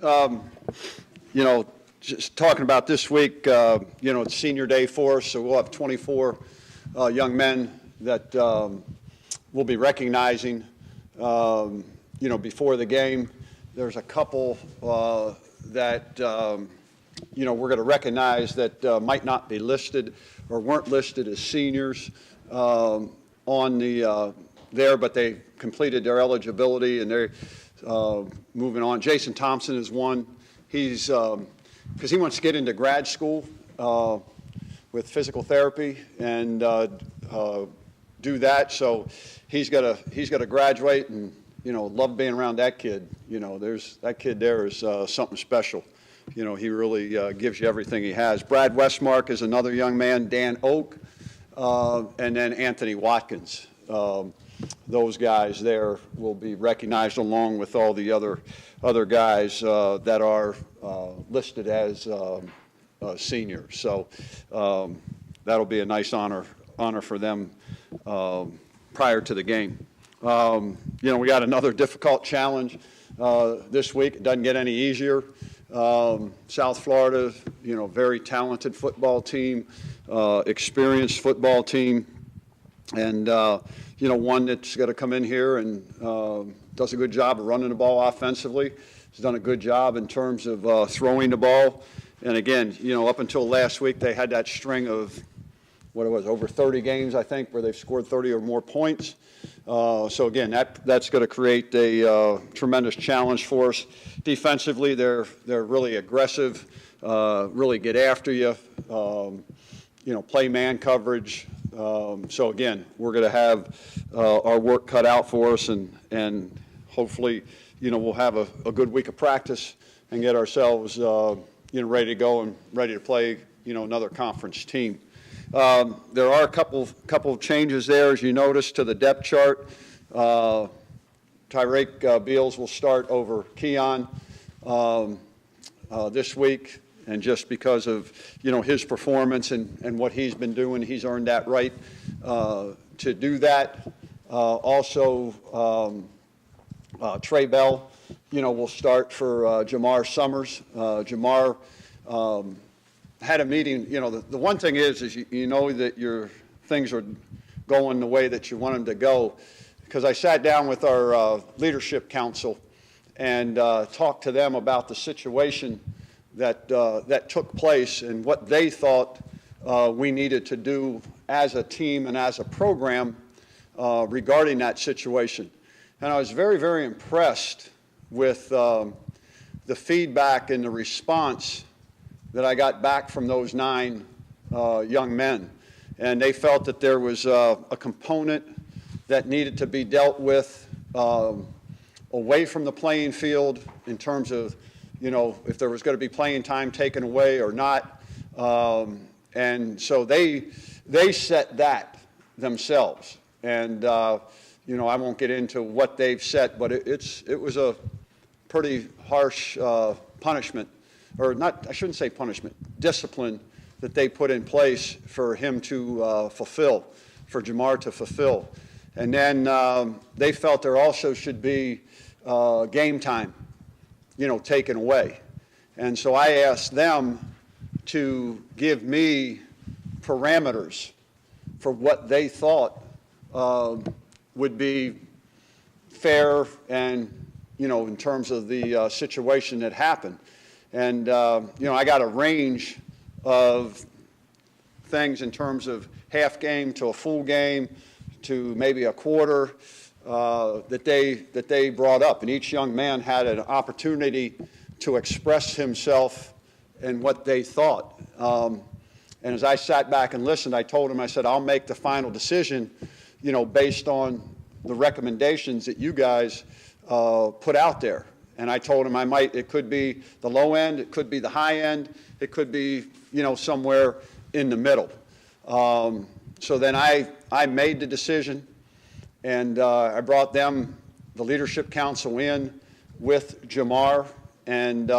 You know, just talking about this week, you know, it's senior day for us, so we'll have 24 young men that we'll be recognizing, you know, before the game. There's a couple that, you know, we're going to recognize that might not be listed or weren't listed as seniors on the there, but they completed their eligibility and they're moving on. Jason Thompson is one. He's because he wants to get into grad school with physical therapy and do that. So he's got to graduate, and you know, love being around that kid. You know, that kid there is something special. You know, he really gives you everything he has. Brad Westmark is another young man. Dan Oak, and then Anthony Watkins. Those guys there will be recognized along with all the other guys that are listed as seniors. So that'll be a nice honor for them prior to the game. You know, we got another difficult challenge this week. It doesn't get any easier. South Florida, you know, very talented football team, experienced football team, and you know, one that's got to come in here and does a good job of running the ball offensively. He's done a good job in terms of throwing the ball. And again, you know, up until last week, they had that string of, what it was, over 30 games, I think, where they've scored 30 or more points. So again, that's going to create a tremendous challenge for us. Defensively, they're really aggressive, really get after you, you know, play man coverage. So again, we're going to have our work cut out for us, and hopefully, you know, we'll have a good week of practice and get ourselves, you know, ready to go and ready to play, you know, another conference team. There are a couple of changes there, as you notice, to the depth chart. Tyreek Beals will start over Keon this week. And just because of, you know, his performance and what he's been doing, he's earned that right to do that. Also, Trey Bell, you know, will start for Jamar Summers. Jamar had a meeting. You know, the one thing is you know that your things are going the way that you want them to go. Because I sat down with our leadership council and talked to them about the situation that took place and what they thought we needed to do as a team and as a program regarding that situation. And I was very, very impressed with the feedback and the response that I got back from those 9 young men. And they felt that there was a component that needed to be dealt with away from the playing field in terms of, you know, if there was going to be playing time taken away or not. And so they set that themselves. And, you know, I won't get into what they've set, but it was a pretty harsh punishment, or not, I shouldn't say punishment, discipline that they put in place for him to fulfill, for Jamar to fulfill. And then they felt there also should be game time, you know, taken away. And so I asked them to give me parameters for what they thought would be fair and, you know, in terms of the situation that happened. And, you know, I got a range of things in terms of half game to a full game to maybe a quarter that they brought up. And each young man had an opportunity to express himself and what they thought. And as I sat back and listened, I told him, I said, I'll make the final decision, you know, based on the recommendations that you guys put out there. And I told him it could be the low end, it could be the high end, it could be, you know, somewhere in the middle. So then I made the decision, and I brought them, the leadership council, in with Jamar, and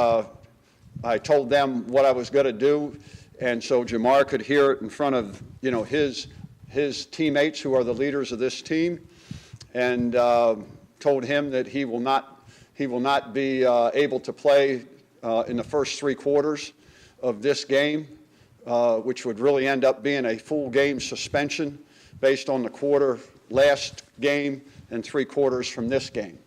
I told them what I was going to do, and so Jamar could hear it in front of, you know, his teammates who are the leaders of this team, and told him that he will not be able to play in the first 3 quarters of this game, which would really end up being a full game suspension based on the last game and 3 quarters from this game.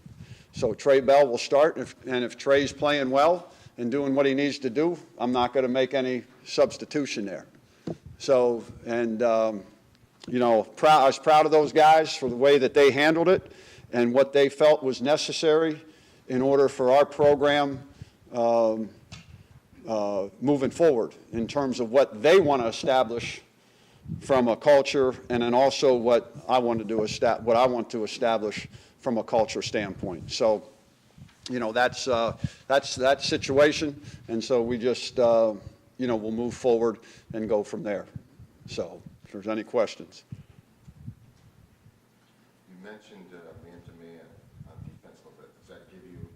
So Trey Bell will start, and if Trey's playing well and doing what he needs to do, I'm not going to make any substitution there. So, and you know, I was proud of those guys for the way that they handled it and what they felt was necessary in order for our program moving forward in terms of what they want to establish from a culture, and then also what I want to establish from a culture standpoint. So, you know, that's that situation, and so we just you know, we'll move forward and go from there. So, if there's any questions. You mentioned man-to-man on defense a little bit. Does that give you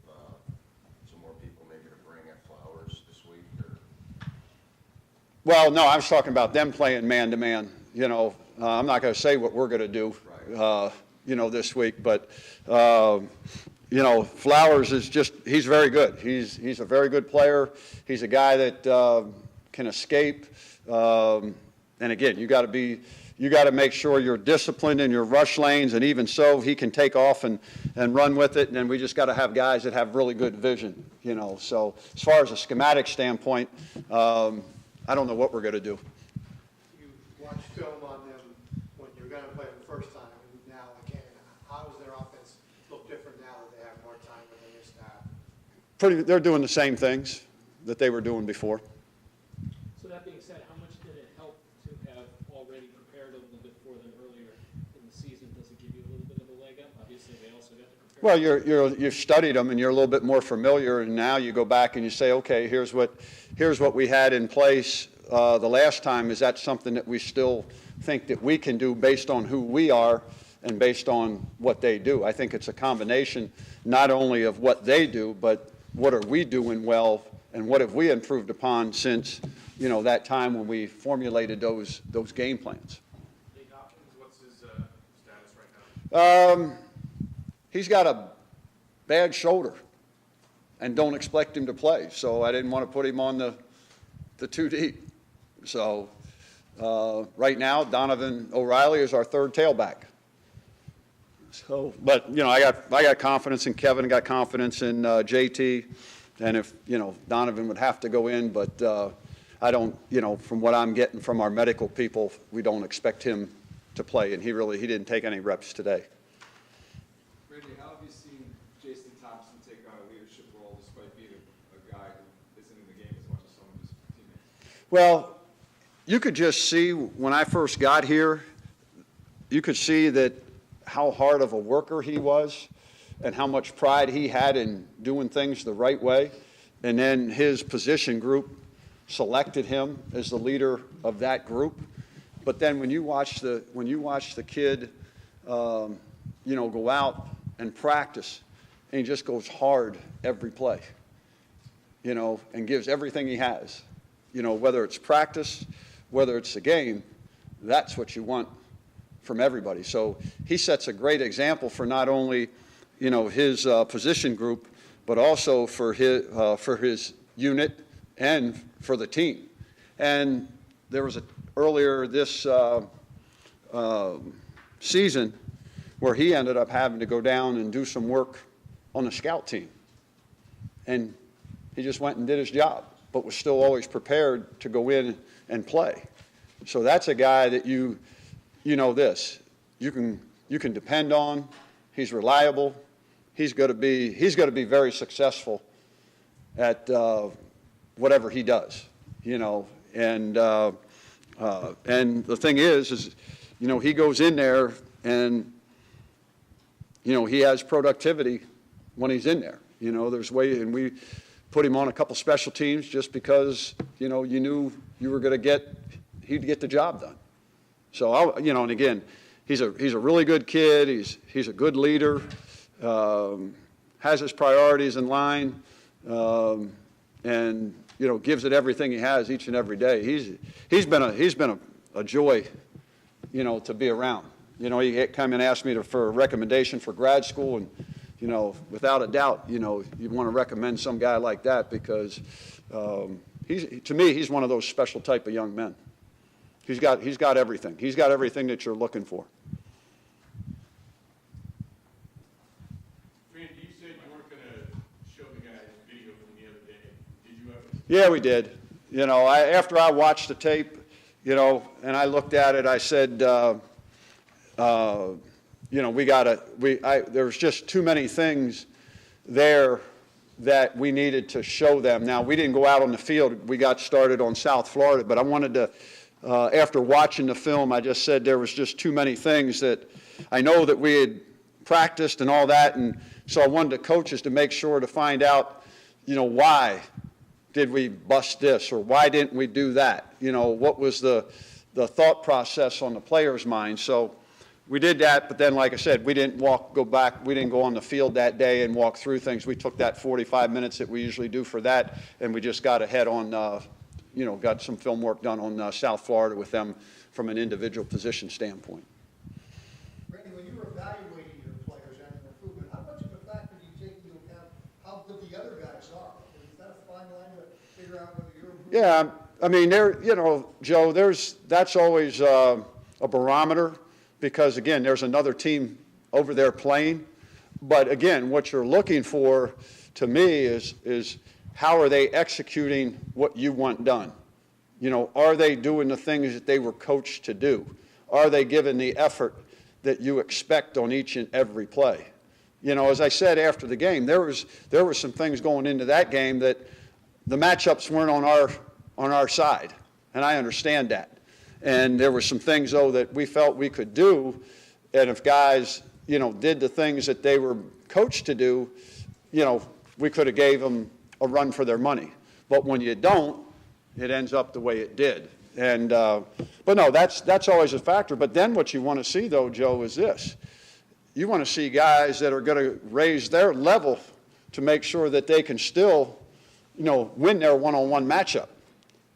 some more people maybe to bring at Flowers this week? Or? Well, no, I was talking about them playing man-to-man. You know, I'm not going to say what we're going to do, right. You know, this week, but you know, Flowers is he's very good. He's a very good player. He's a guy that can escape. And again, you got to make sure you're disciplined in your rush lanes, and even so, he can take off and run with it. And then we just got to have guys that have really good vision, you know. So as far as a schematic standpoint, I don't know what we're going to do. You watched film on them when you were going to play them the first time, and now again. How does their offense look different now that they have more time with their staff? They're doing the same things that they were doing before. So that being said, how much did it help to have already prepared a little bit for them earlier in the season? Does it give you a little bit of a leg up? Obviously, they also got to prepare. Well, you've studied them and you're a little bit more familiar, and now you go back and you say, okay, here's what we had in place the last time. Is that something that we still think that we can do based on who we are and based on what they do? I think it's a combination not only of what they do, but what are we doing well and what have we improved upon since, you know, that time when we formulated those game plans. Nate Hopkins, what's his status right now? He's got a bad shoulder and don't expect him to play, so I didn't want to put him on the 2 deep. So right now, Donovan O'Reilly is our third tailback. So, but, you know, I got confidence in Kevin, got confidence in JT, and if, you know, Donovan would have to go in, but I don't, you know, from what I'm getting from our medical people, we don't expect him to play, and he didn't take any reps today. Randy, how have you seen Jason Thompson take on a leadership role despite being a guy who isn't in the game as much as some of his teammates? Well, you could just see when I first got here, you could see that how hard of a worker he was and how much pride he had in doing things the right way. And then his position group selected him as the leader of that group. But then when you watch the kid, you know, go out and practice, and he just goes hard every play, you know, and gives everything he has, you know, whether it's practice, whether it's the game, that's what you want from everybody. So he sets a great example for not only, you know, his position group, but also for his unit and for the team. And there was earlier this season where he ended up having to go down and do some work on the scout team. And he just went and did his job, but was still always prepared to go in and play. So that's a guy that you know this. You can depend on. He's reliable. He's going to be very successful at whatever he does, you know. And the thing is, you know, he goes in there and, you know, he has productivity when he's in there. You know, there's way, and we put him on a couple special teams just because, you know, you knew you were going to he'd get the job done. So, you know, and again, he's a really good kid. He's a good leader, has his priorities in line, and, you know, gives it everything he has each and every day. He's been a joy, you know, to be around. You know, he came and asked me for a recommendation for grad school, and without a doubt, you want to recommend some guy like that because to me, he's one of those special type of young men. He's got everything. He's got everything that you're looking for. Randy, you said you weren't going to show the guys video from the other day. Did you ever? Yeah, we did. After I watched the tape, and I looked at it, I said, there's just too many things there that we needed to show them. Now, we didn't go out on the field. We got started on South Florida, but I wanted to, after watching the film, I just said there was just too many things that I know that we had practiced and all that, and so I wanted the coaches to make sure to find out, why did we bust this or why didn't we do that? What was the thought process on the players' mind? So we did that, but then, like I said, we didn't go on the field that day and walk through things. We took that 45 minutes that we usually do for that, and we just got ahead on, got some film work done on South Florida with them from an individual position standpoint. Randy, when you were evaluating your players and their improvement, how much of a factor do you take into account how good the other guys are? Is that a fine line to figure out whether you're improving? Yeah, I mean, Joe, that's always a barometer because, again, there's another team over there playing. But, again, what you're looking for, to me, is how are they executing what you want done? Are they doing the things that they were coached to do? Are they giving the effort that you expect on each and every play? As I said after the game, there were some things going into that game that the matchups weren't on our side, and I understand that. And there were some things, though, that we felt we could do, and if guys, did the things that they were coached to do, we could have gave them a run for their money. But when you don't, it ends up the way it did. And but no, that's always a factor. But then what you want to see, though, Joe, is this. You want to see guys that are going to raise their level to make sure that they can still, win their one-on-one matchup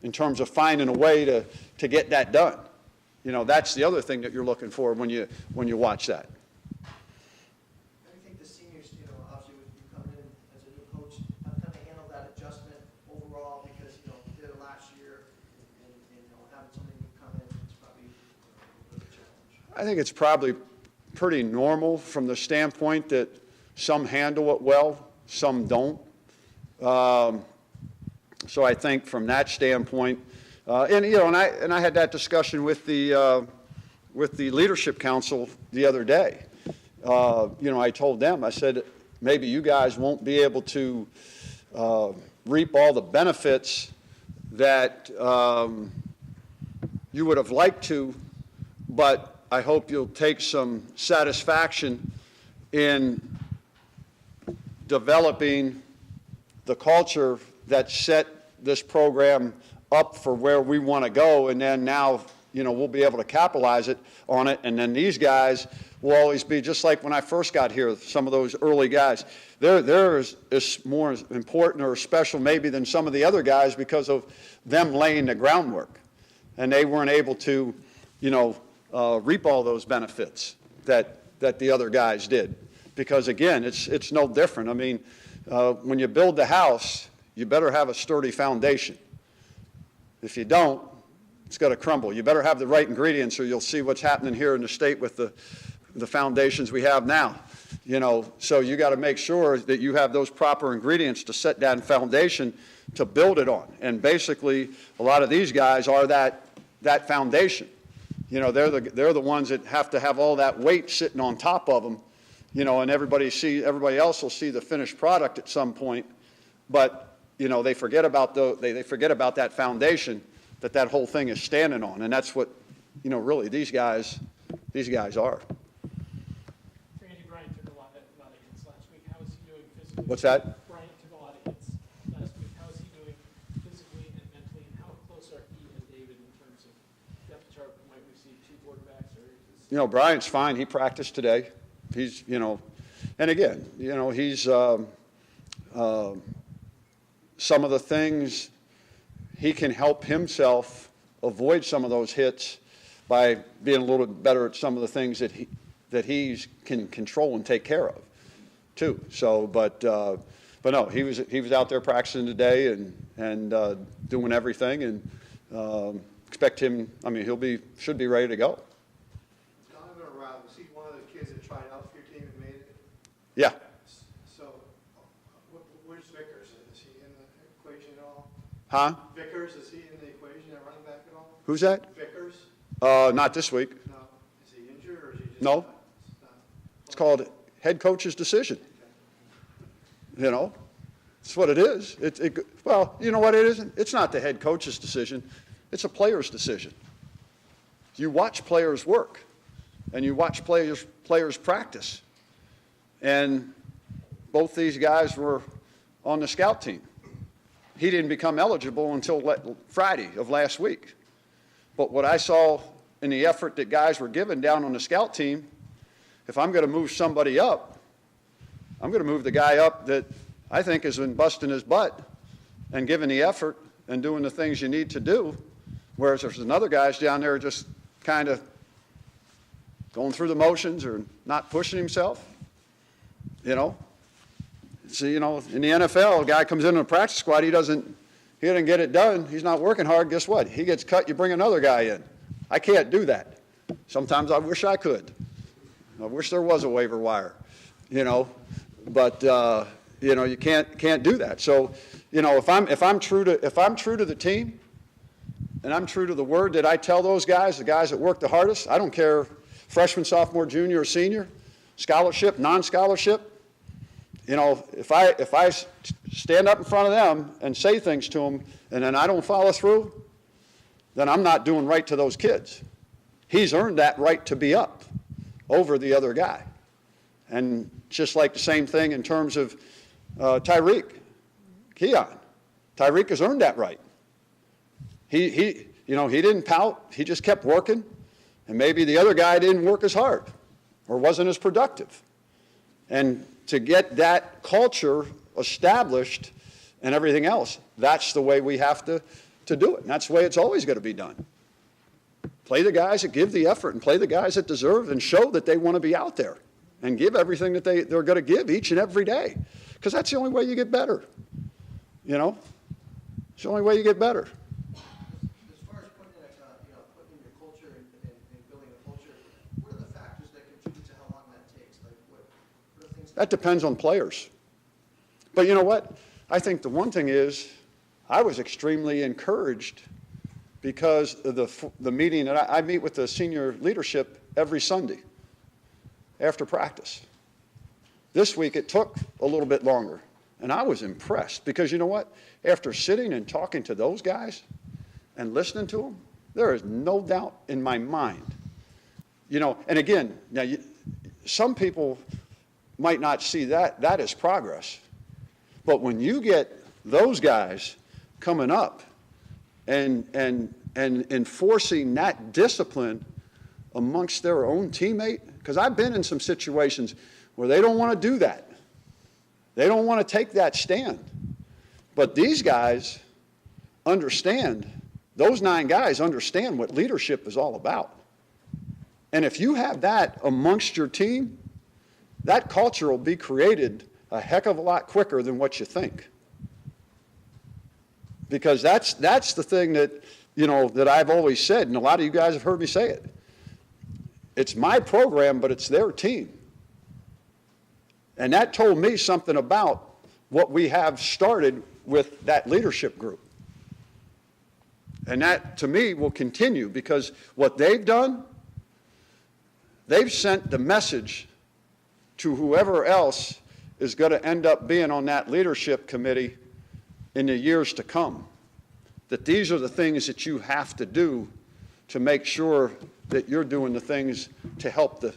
in terms of finding a way to get that done. That's the other thing that you're looking for when you watch that. How do you think the seniors, obviously with you coming in as a new coach, have kind of handled that adjustment overall? Because, you did it last year, and having somebody new come in, it's probably a bit of a challenge. I think it's probably pretty normal from the standpoint that some handle it well, some don't. So I think from that standpoint, and I had that discussion with the leadership council the other day. I told them, I said, maybe you guys won't be able to reap all the benefits that you would have liked to, but I hope you'll take some satisfaction in developing the culture that set this program up for where we want to go, and then now, we'll be able to capitalize on it, and then these guys will always be, just like when I first got here, some of those early guys, they're is more important or special maybe than some of the other guys because of them laying the groundwork, and they weren't able to, reap all those benefits that the other guys did, because again, it's no different. I mean, when you build the house, you better have a sturdy foundation. If you don't, it's going to crumble. You better have the right ingredients, or you'll see what's happening here in the state with the foundations we have now. So you got to make sure that you have those proper ingredients to set that foundation to build it on. And basically, a lot of these guys are that foundation. They're the ones that have to have all that weight sitting on top of them. And everybody else will see the finished product at some point, but they forget about they forget about that foundation that whole thing is standing on, and that's what really these guys are. Randy, Brian took a lot of hits last week. How is he doing physically? What's that? Brian took a lot of hits last week. How is he doing physically and mentally, and how close are he and David in terms of depth chart? Might we see two quarterbacks, or is Brian's fine. He practiced today. He's and again, he's some of the things he can help himself avoid some of those hits by being a little bit better at some of the things that he can control and take care of. too. So, but no, he was out there practicing today and doing everything, and expect him. I mean, should be ready to go. Donovan O'Reilly, was he one of the kids that tried out for your team and made it? Yeah. So, where's Vickers? Is he in the equation at all? Huh? Vickers, is he in the equation at running back at all? Who's that? Vickers? Not this week. No. Is he injured or is he just? No. not- It's called head coach's decision. You know, it's what it is. Well, you know what it isn't? It's not the head coach's decision. It's a player's decision. You watch players work, and you watch players practice. And both these guys were on the scout team. He didn't become eligible until Friday of last week. But what I saw in the effort that guys were given down on the scout team, if I'm going to move somebody up, I'm going to move the guy up that I think has been busting his butt and giving the effort and doing the things you need to do, whereas there's another guys down there just kind of going through the motions or not pushing himself, you know. So, you know, in the NFL, a guy comes into a practice squad, he doesn't get it done, he's not working hard, guess what? He gets cut, you bring another guy in. I can't do that. Sometimes I wish I could. I wish there was a waiver wire, you know, but you know, you can't do that. So, you know, if I'm true to the team, and I'm true to the word that I tell those guys, the guys that work the hardest, I don't care freshman, sophomore, junior, or senior, scholarship, non-scholarship. You know, if I stand up in front of them and say things to them, and then I don't follow through, then I'm not doing right to those kids. He's earned that right to be up over the other guy. And just like the same thing in terms of Tyreek, Keon. Tyreek has earned that right. He didn't pout. He just kept working. And maybe the other guy didn't work as hard or wasn't as productive. And to get that culture established and everything else, that's the way we have to do it. And that's the way it's always going to be done. Play the guys that give the effort and play the guys that deserve and show that they want to be out there and give everything that they're going to give each and every day. Because that's the only way you get better. You know? It's the only way you get better. As far as putting in your culture and building a culture, what are the factors that contribute to how long that takes? Like what are things? That depends on players. But you know what? I think the one thing is I was extremely encouraged because of the meeting that I meet with the senior leadership every Sunday after practice. This week it took a little bit longer, and I was impressed because you know what? After sitting and talking to those guys and listening to them, there is no doubt in my mind. You know, and again, now some people might not see that as progress, but when you get those guys coming up and enforcing that discipline amongst their own teammate, because I've been in some situations where they don't want to do that. They don't want to take that stand. But these guys understand, those 9 guys understand what leadership is all about. And if you have that amongst your team, that culture will be created a heck of a lot quicker than what you think. Because that's the thing that, you know, that I've always said, and a lot of you guys have heard me say it. It's my program, but it's their team. And that told me something about what we have started with that leadership group. And that, to me, will continue because what they've done, they've sent the message to whoever else is going to end up being on that leadership committee in the years to come, that these are the things that you have to do to make sure that you're doing the things to help the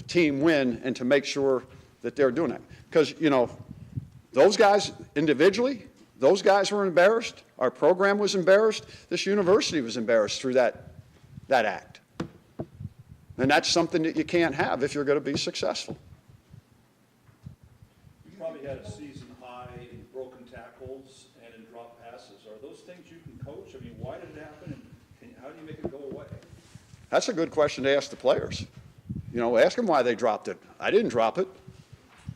team win and to make sure that they're doing that. Because, you know, those guys individually, those guys were embarrassed. Our program was embarrassed. This university was embarrassed through that act. And that's something that you can't have if you're going to be successful. You probably had a season high in broken tackles and in drop passes. Are those things you can coach? I mean, why did it happen, and how do you make it go away? That's a good question to ask the players. You know, ask them why they dropped it. I didn't drop it.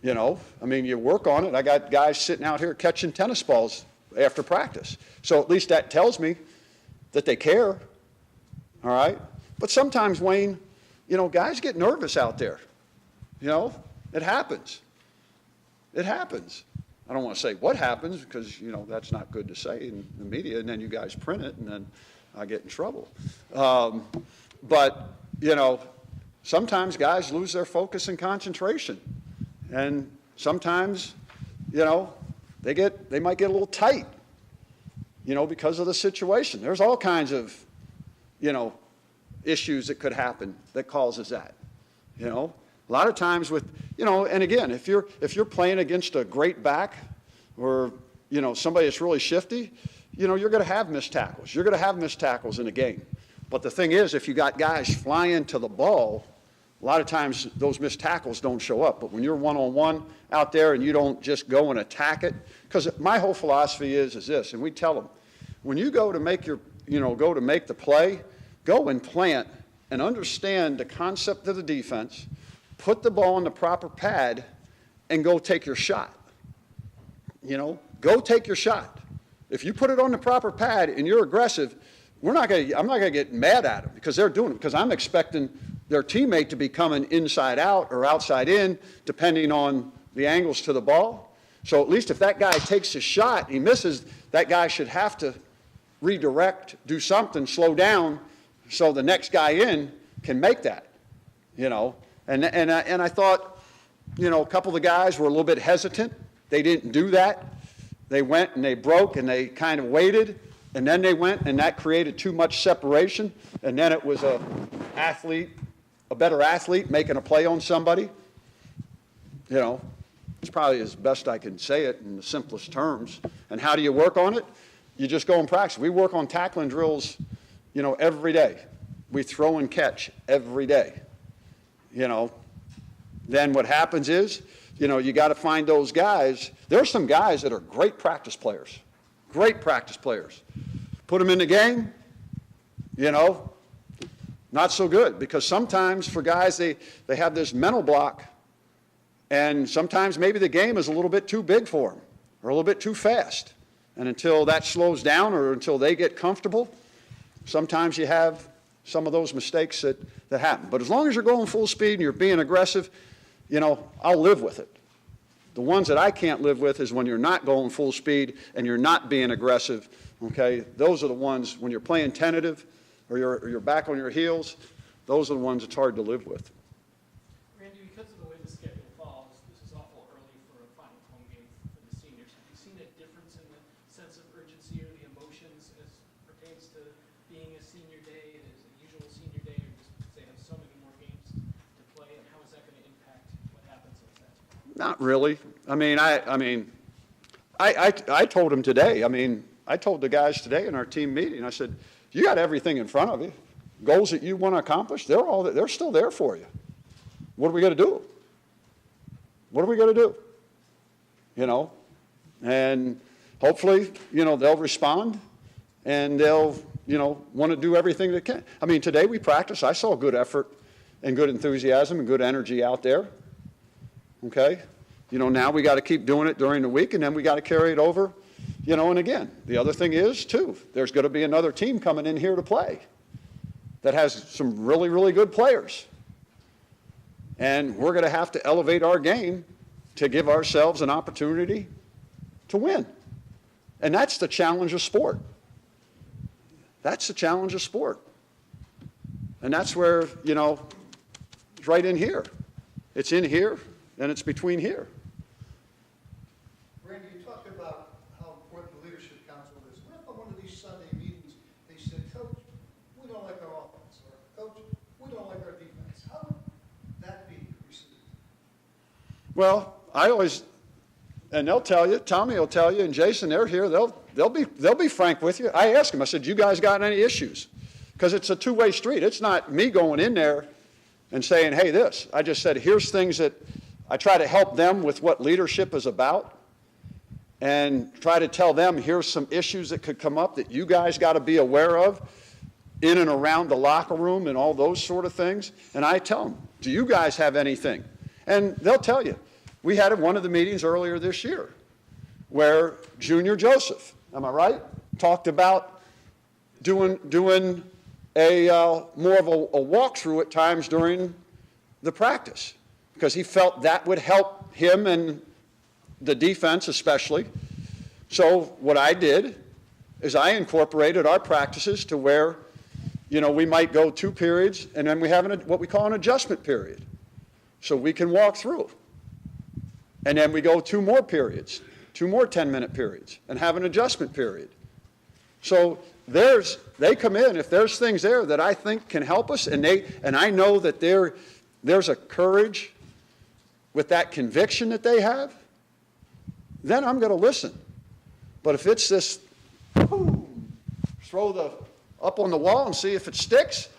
I mean, you work on it. I got guys sitting out here catching tennis balls after practice. So at least that tells me that they care, all right? But sometimes, Wayne, guys get nervous out there. It happens. It happens. I don't want to say what happens because, that's not good to say in the media, and then you guys print it, and then I get in trouble. But, sometimes guys lose their focus and concentration. And sometimes, they might get a little tight, because of the situation. There's all kinds of, issues that could happen that causes that, A lot of times with, and again, if you're playing against a great back or, somebody that's really shifty, you're going to have missed tackles. You're going to have missed tackles in a game. But the thing is, if you got guys flying to the ball, a lot of times those missed tackles don't show up. But when you're one-on-one out there and you don't just go and attack it, because my whole philosophy is this, and we tell them, when you go to make the play, go and plant and understand the concept of the defense, put the ball in the proper pad, and go take your shot. Go take your shot. If you put it on the proper pad and you're aggressive, I'm not going to get mad at them because they're doing it, because I'm expecting their teammate to be coming inside out or outside in, depending on the angles to the ball. So at least if that guy takes a shot, he misses, that guy should have to redirect, do something, slow down, so the next guy in can make that, And I thought, a couple of the guys were a little bit hesitant. They didn't do that. They went and they broke and they kind of waited, and then they went, and that created too much separation, and then it was a better athlete making a play on somebody. It's probably as best I can say it in the simplest terms. And how do you work on it? You just go and practice. We work on tackling drills, every day. We throw and catch every day. Then what happens is, you got to find those guys. There are some guys that are great practice players. Great practice players. Put them in the game, not so good, because sometimes for guys, they have this mental block, and sometimes maybe the game is a little bit too big for them or a little bit too fast. And until that slows down or until they get comfortable, sometimes you have some of those mistakes that happen. But as long as you're going full speed and you're being aggressive, I'll live with it. The ones that I can't live with is when you're not going full speed and you're not being aggressive, okay? Those are the ones, when you're playing tentative or you're back on your heels, those are the ones it's hard to live with. Randy, because of the way the schedule falls, this is awful early for a final home game for the seniors. Have you seen a difference in the sense of urgency or the emotions as pertains to being a senior day and as a usual senior day, or just because they have so many more games to play, and how is that going to impact what happens on Saturday? Not really. I told them today. I told the guys today in our team meeting, I said, you got everything in front of you. Goals that you want to accomplish, they're still there for you. What are we going to do? What are we going to do? And hopefully, they'll respond and they'll, want to do everything they can. Today we practiced. I saw good effort and good enthusiasm and good energy out there. Okay? Now we got to keep doing it during the week, and then we got to carry it over, and again, the other thing is, too, there's going to be another team coming in here to play that has some really, really good players. And we're going to have to elevate our game to give ourselves an opportunity to win. And that's the challenge of sport. That's the challenge of sport. And that's where, it's right in here. It's in here, and it's between here. Randy, you talked about how important the leadership council is. What if on one of these Sunday meetings, they said, Coach, we don't like our offense, or Coach, we don't like our defense? How would that be received? Well, and they'll tell you, Tommy will tell you, and Jason, they're here, they'll be frank with you. I asked them, I said, you guys got any issues? Because it's a two-way street. It's not me going in there and saying, hey, this. I just said, here's things that I try to help them with what leadership is about, and try to tell them, here's some issues that could come up that you guys got to be aware of in and around the locker room and all those sort of things. And I tell them, do you guys have anything? And they'll tell you, We had one of the meetings earlier this year where Junior Joseph, am I right, talked about doing a more of a walkthrough at times during the practice, because he felt that would help him and the defense especially. So what I did is I incorporated our practices to where, we might go 2 periods and then we have what we call an adjustment period. So we can walk through. And then we go 2 more periods, 2 more 10-minute periods, and have an adjustment period. So they come in, if there's things there that I think can help us, and I know that there's a courage with that conviction that they have, then I'm going to listen. But if it's this, throw up on the wall and see if it sticks,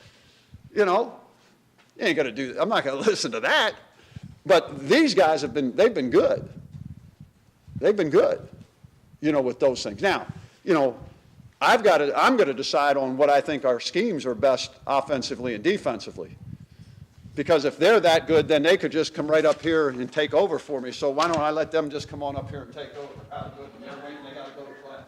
you ain't going to do that. I'm not going to listen to that. But these guys they've been good. They've been good, with those things. Now, I'm going to decide on what I think our schemes are best offensively and defensively. Because if they're that good, then they could just come right up here and take over for me. So why don't I let them just come on up here and take over? How good? They're waiting, they got to go to class.